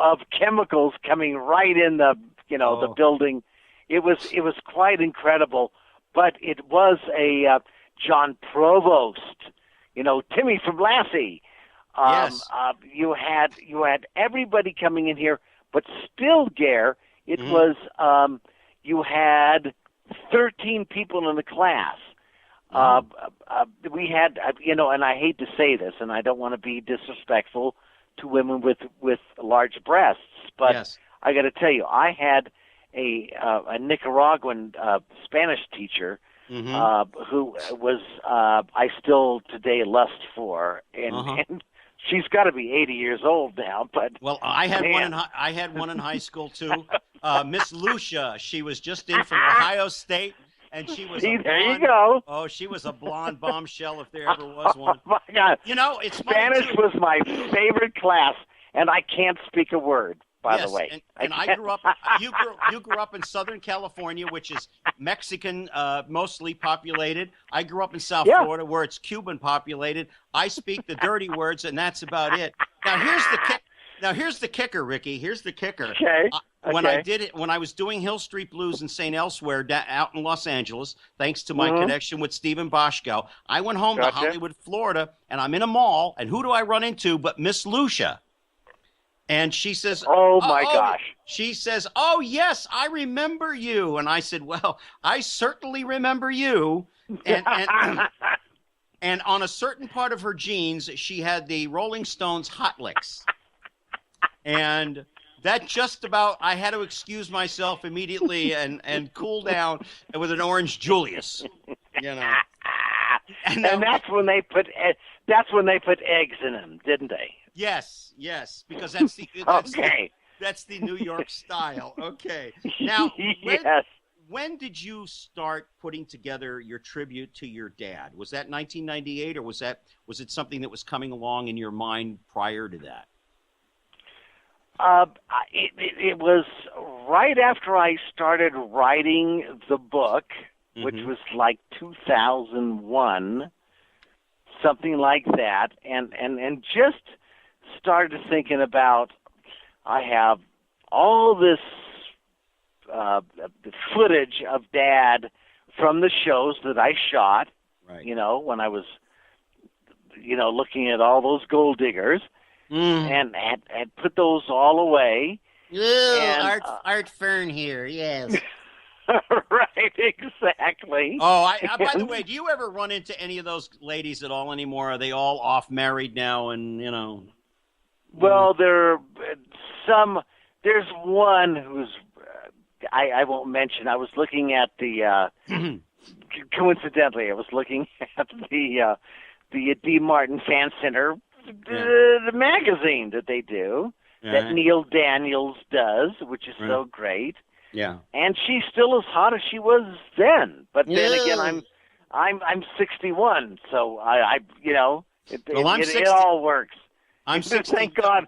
D: of chemicals coming right in the the building. It was quite incredible, but it was a John Provost, Timmy from Lassie.
B: Yes.
D: You had everybody coming in here, but still, Gare, it was you had 13 people in the class. We had, and I hate to say this, and I don't want to be disrespectful to women with large breasts, but
B: Yes.
D: I got to tell you, I had a Nicaraguan Spanish teacher who was I still today lust for, and she's got to be 80 years old now. But
B: well, I had one in high school too. Miss Lucia, she was just in from Ohio State, and she was
D: there you go.
B: Oh, she was a blonde bombshell if there ever was one.
D: Oh my God!
B: It's
D: Spanish was my favorite class, and I can't speak a word. By the way,
B: and I grew up. You grew up in Southern California, which is Mexican, mostly populated. I grew up in South Florida, where it's Cuban populated. I speak the dirty words, and that's about it. Now here's the kicker, Ricky. Here's the kicker.
D: Okay.
B: When I was doing Hill Street Blues in St. Elsewhere out in Los Angeles, thanks to my connection with Stephen Boschko, I went home to Hollywood, Florida, and I'm in a mall, and who do I run into but Miss Lucia? And she says,
D: "Oh my gosh!"
B: She says, "Oh yes, I remember you." And I said, "Well, I certainly remember you." And and on a certain part of her jeans, she had the Rolling Stones Hot Licks, and that just about. I had to excuse myself immediately and cool down with an Orange Julius,
D: And that's when they put eggs in them, didn't they?
B: Yes, because that's the New York style. Okay. Now, when did you start putting together your tribute to your dad? Was that 1998, or was it something that was coming along in your mind prior to that?
D: It was right after I started writing the book, which was like 2001, something like that, and just started thinking about, I have all this footage of Dad from the shows that I shot, when I was, looking at all those gold diggers, and put those all away.
B: Art Fern here, yes.
D: Right, exactly.
B: Oh, by the way, do you ever run into any of those ladies at all anymore? Are they all off married now? And
D: well, there's one who's I won't mention. I was looking at the coincidentally, I was looking at the D. Martin Fan Center, the magazine that they do, that Neil Daniels does, which is so great.
B: Yeah.
D: And she's still as hot as she was then. But then again, I'm 61, so it all works.
B: I'm 60.
D: Thank God.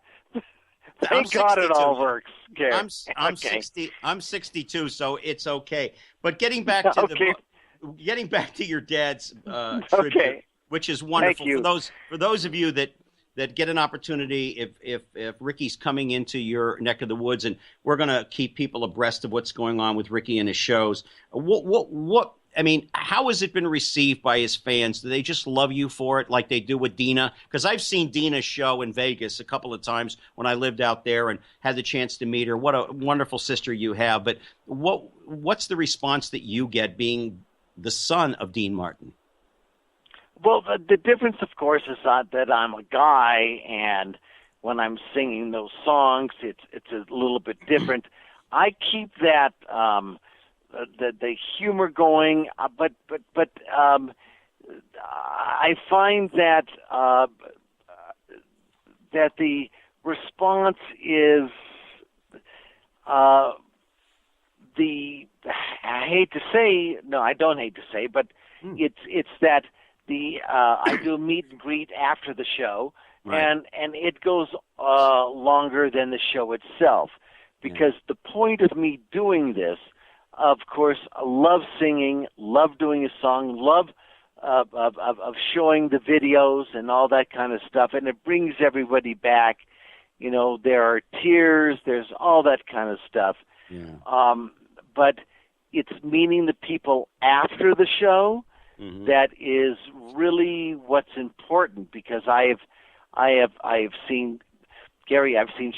D: Thank God it all works. Gary.
B: I'm 60. I'm 62, so it's okay. But getting back to getting back to your dad's tribute, which is wonderful. For those of you that get an opportunity, if Ricky's coming into your neck of the woods, and we're going to keep people abreast of what's going on with Ricky and his shows. What I mean, how has it been received by his fans? Do they just love you for it like they do with Dina? Because I've seen Dina's show in Vegas a couple of times when I lived out there and had the chance to meet her. What a wonderful sister you have. But what's the response that you get being the son of Dean Martin?
D: Well, the difference, of course, is that I'm a guy, and when I'm singing those songs, it's a little bit different. I keep that the humor going, but I find that that the response is I hate to say, no, I don't hate to say, but it's that. I do a meet and greet after the show, and it goes longer than the show itself. because the point of me doing this, of course, I love singing, love doing a song, love of showing the videos and all that kind of stuff, and it brings everybody back. You know, there are tears, there's all that kind of stuff.
B: Yeah.
D: But it's meeting the people after the show that is really what's important, because I have seen, Gary, I've seen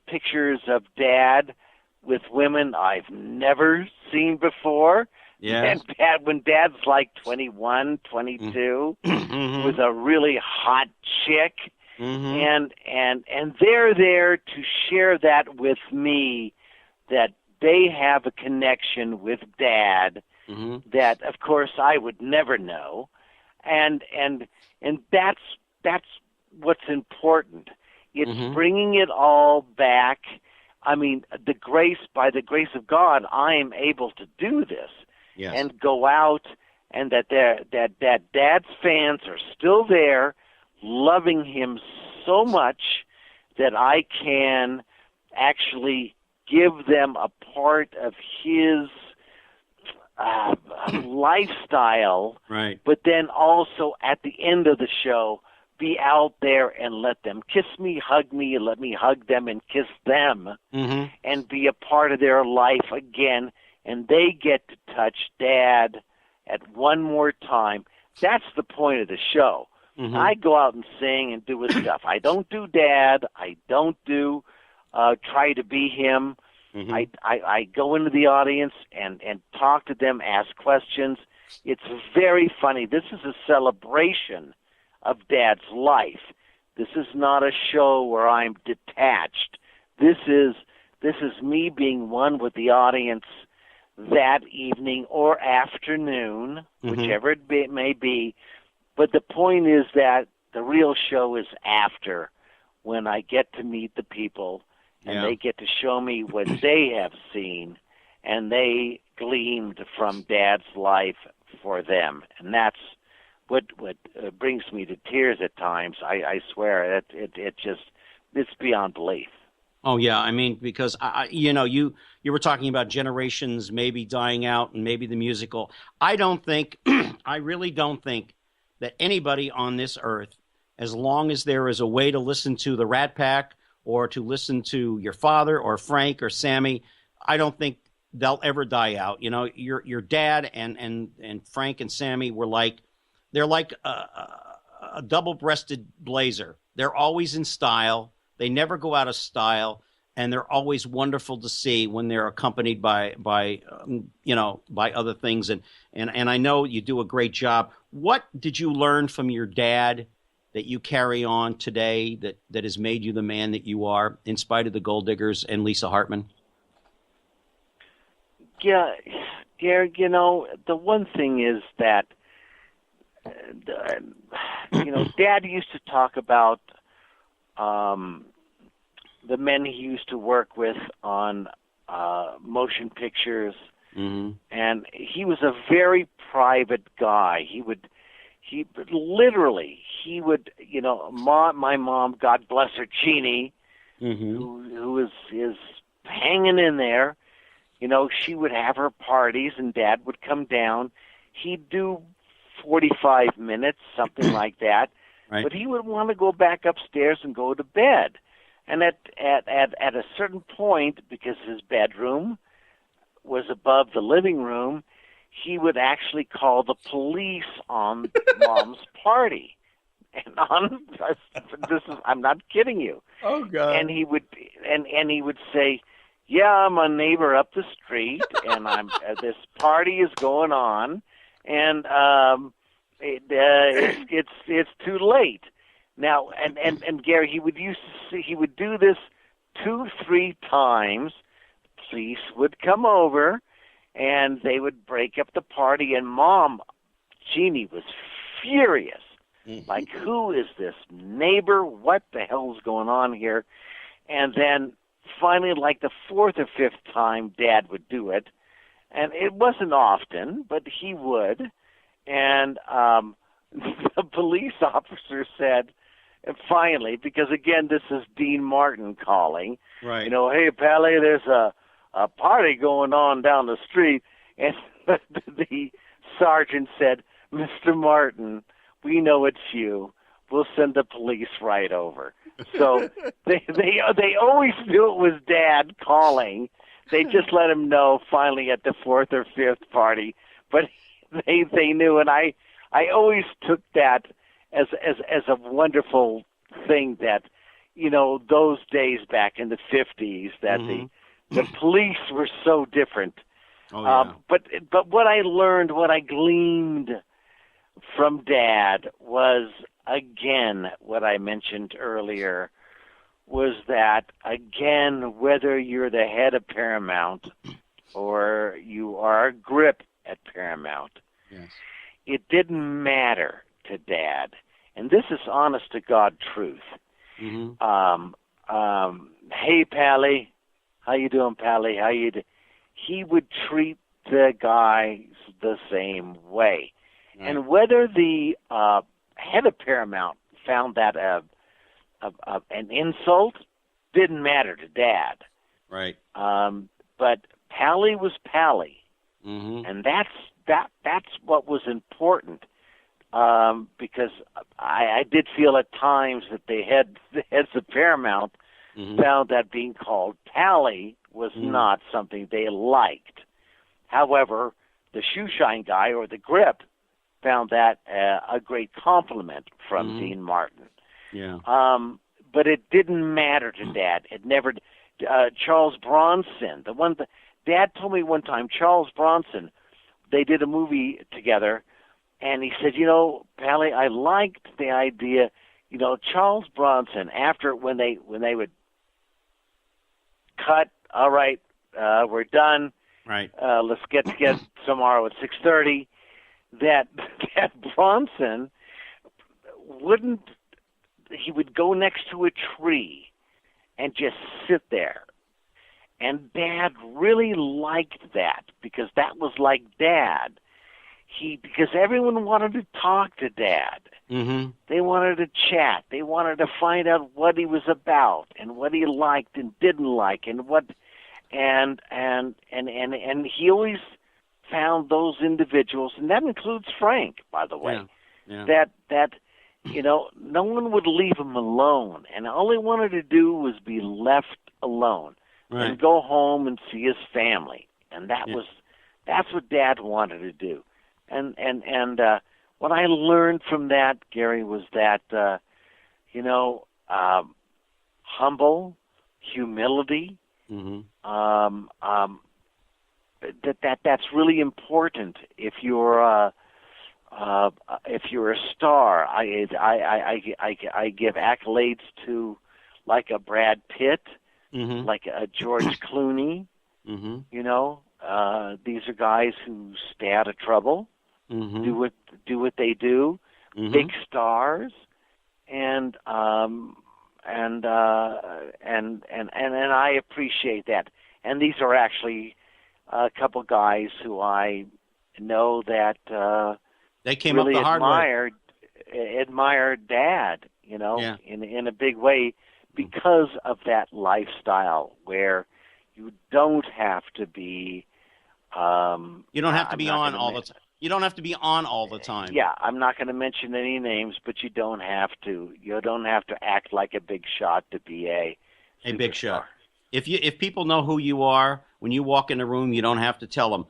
D: pictures of Dad with women I've never seen before.
B: Yeah.
D: And when Dad's like 21, 22, with a really hot chick, and they're there to share that with me, that they have a connection with Dad that, of course, I would never know, and that's what's important. It's bringing it all back. I mean, by the grace of God, I am able to do this and go out, and that Dad's fans are still there, loving him so much that I can actually give them a part of his lifestyle,
B: right?
D: But then also at the end of the show, be out there and let them kiss me, hug me, and let me hug them and kiss them, and be a part of their life again, and they get to touch Dad at one more time. That's the point of the show. I go out and sing and do his stuff. I don't do Dad. I don't do try to be him. I go into the audience and talk to them, ask questions. It's very funny. This is a celebration of Dad's life. This is not a show where I'm detached. This is me being one with the audience that evening or afternoon, whichever it may be. But the point is that the real show is after, when I get to meet the people and they get to show me what they have seen, and they gleamed from Dad's life for them. And that's what brings me to tears at times. I swear, it's beyond belief.
B: Oh yeah, I mean, because you were talking about generations maybe dying out and maybe the musical. I really don't think that anybody on this earth, as long as there is a way to listen to the Rat Pack or to listen to your father or Frank or Sammy, I don't think they'll ever die out. You know, your dad and Frank and Sammy they're like a double-breasted blazer. They're always in style. They never go out of style, and they're always wonderful to see when they're accompanied by other things. And I know you do a great job. What did you learn from your dad that you carry on today that has made you the man that you are, in spite of the Gold Diggers and Lisa Hartman?
D: Yeah, Gary, the one thing is that, Dad used to talk about the men he used to work with on motion pictures, and he was a very private guy. He would, my mom, God bless her, Jeannie, who is hanging in there. She would have her parties, and Dad would come down. He'd do 45 minutes, something like that.
B: Right.
D: But he would want to go back upstairs and go to bed. And at a certain point, because his bedroom was above the living room, he would actually call the police on Mom's party. And I'm not kidding you.
B: Oh God.
D: And he would say, "Yeah, I'm a neighbor up the street, and I'm this party is going on, and it's too late now." And Gary, he would do this 2-3 times. The police would come over, and they would break up the party. And Mom, Jeannie, was furious. Like, who is this neighbor? What the hell's going on here? And then finally, like the 4th or 5th time, Dad would do it. And it wasn't often, but he would. And the police officer said, finally, because again, this is Dean Martin calling.
B: Right.
D: You know, hey, Pally, there's a party going on down the street. And the sergeant said, Mr. Martin, we know it's you. We'll send the police right over. So they always knew it was Dad calling. They just let him know finally at the fourth or fifth party. But they knew, and I always took that as a wonderful thing that, you know, those days back in the 50s that the police were so different.
B: Oh, yeah.
D: But what I learned, what I gleaned from Dad was, again, what I mentioned earlier, was that, again, whether you're the head of Paramount or you are a grip at Paramount,
B: Yes.
D: it didn't matter to Dad. And this is honest to God truth. Hey, Pally, how you doing, Pally? How you doing? He would treat the guys the same way.
B: Right.
D: And whether the head of Paramount found that an insult didn't matter to Dad.
B: Right.
D: But Pally was Pally. And that's what was important. Because I did feel at times that the heads of Paramount found that being called Pally was not something they liked. However, the shoeshine guy or the grip found that a great compliment from Dean Martin.
B: Yeah.
D: But it didn't matter to Dad. It never. Charles Bronson, the one that Dad told me one time, Charles Bronson, they did a movie together, and he said, you know, Pally, I liked the idea, you know, Charles Bronson, after when they would cut, all right, we're done.
B: Right.
D: Let's get together tomorrow at 6:30. That Bronson he would go next to a tree and just sit there. And Dad really liked that because that was like Dad. Because everyone wanted to talk to Dad. They wanted to chat. They wanted to find out what he was about and what he liked and didn't like and and he always found those individuals, and that includes Frank, by the way.
B: Yeah.
D: That you know, no one would leave him alone, and all he wanted to do was be left alone and go home and see his family, and that's what Dad wanted to do. And what I learned from that, Gary, was that you know, humble, humility. That's really important if you're a star. I give accolades to like a Brad Pitt, like a George Clooney. You know, these are guys who stay out of trouble, do what they do, big stars, and I appreciate that. And these are actually a couple guys who I know that
B: they came
D: really
B: up the hard way.
D: admired Dad, you know, in a big way because of that lifestyle where you don't have to be.
B: You don't have to be on all the time. You don't have to be on all the time.
D: Yeah, I'm not going to mention any names, but you don't have to. You don't have to act like a big shot to be a
B: big shot. If people know who you are, when you walk in a room, you don't have to tell them.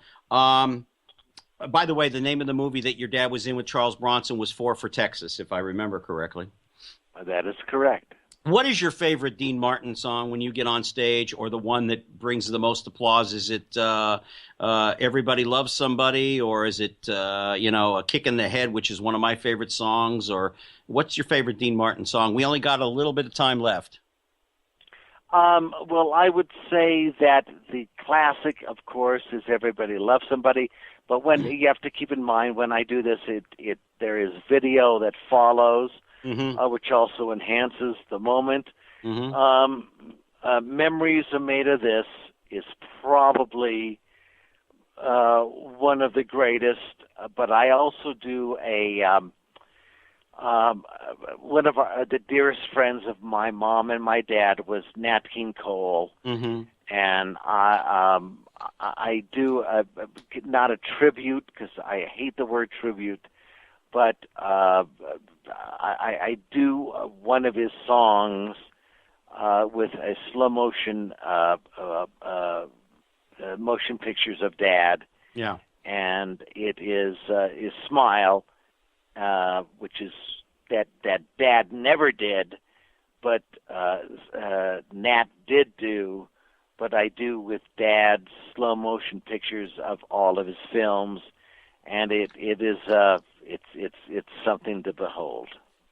B: By the way, the name of the movie that your dad was in with Charles Bronson was Four for Texas, if I remember correctly.
D: That is correct.
B: What is your favorite Dean Martin song when you get on stage, or the one that brings the most applause? Is it Everybody Loves Somebody, or is it A Kick in the Head, which is one of my favorite songs? Or what's your favorite Dean Martin song? We only got a little bit of time left.
D: Well, I would say that the classic, of course, is Everybody Loves Somebody. But when you have to keep in mind when I do this, there is video that follows, which also enhances the moment. Memories Are Made of This is probably one of the greatest. But I also do a One of the dearest friends of my mom and my dad was Nat King Cole,
B: Mm-hmm.
D: and I do not a tribute because I hate the word tribute, but I do one of his songs with a slow motion motion pictures of Dad.
B: Yeah.
D: And it is Smile, which is that Dad never did, but Nat did do, but I do with Dad's slow motion pictures of all of his films, and it's something to behold.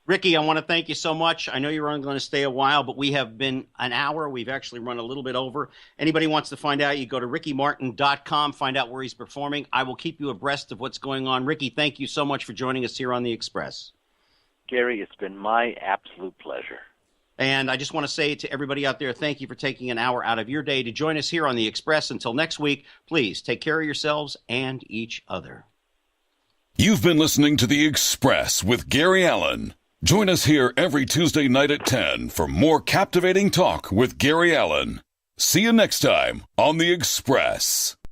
B: Ricci, I want to thank you so much. I know you're only going to stay a while, but we have been an hour. We've actually run a little bit over. Anybody wants to find out, you go to rickymartin.com, find out where he's performing. I will keep you abreast of what's going on. Ricci, thank you so much for joining us here on The Express.
D: Gary, it's been my absolute pleasure.
B: And I just want to say to everybody out there, thank you for taking an hour out of your day to join us here on The Express. Until next week, please take care of yourselves and each other.
A: You've been listening to The Express with Gary Allen. Join us here every Tuesday night at 10 for more captivating talk with Gary Allen. See you next time on The Express.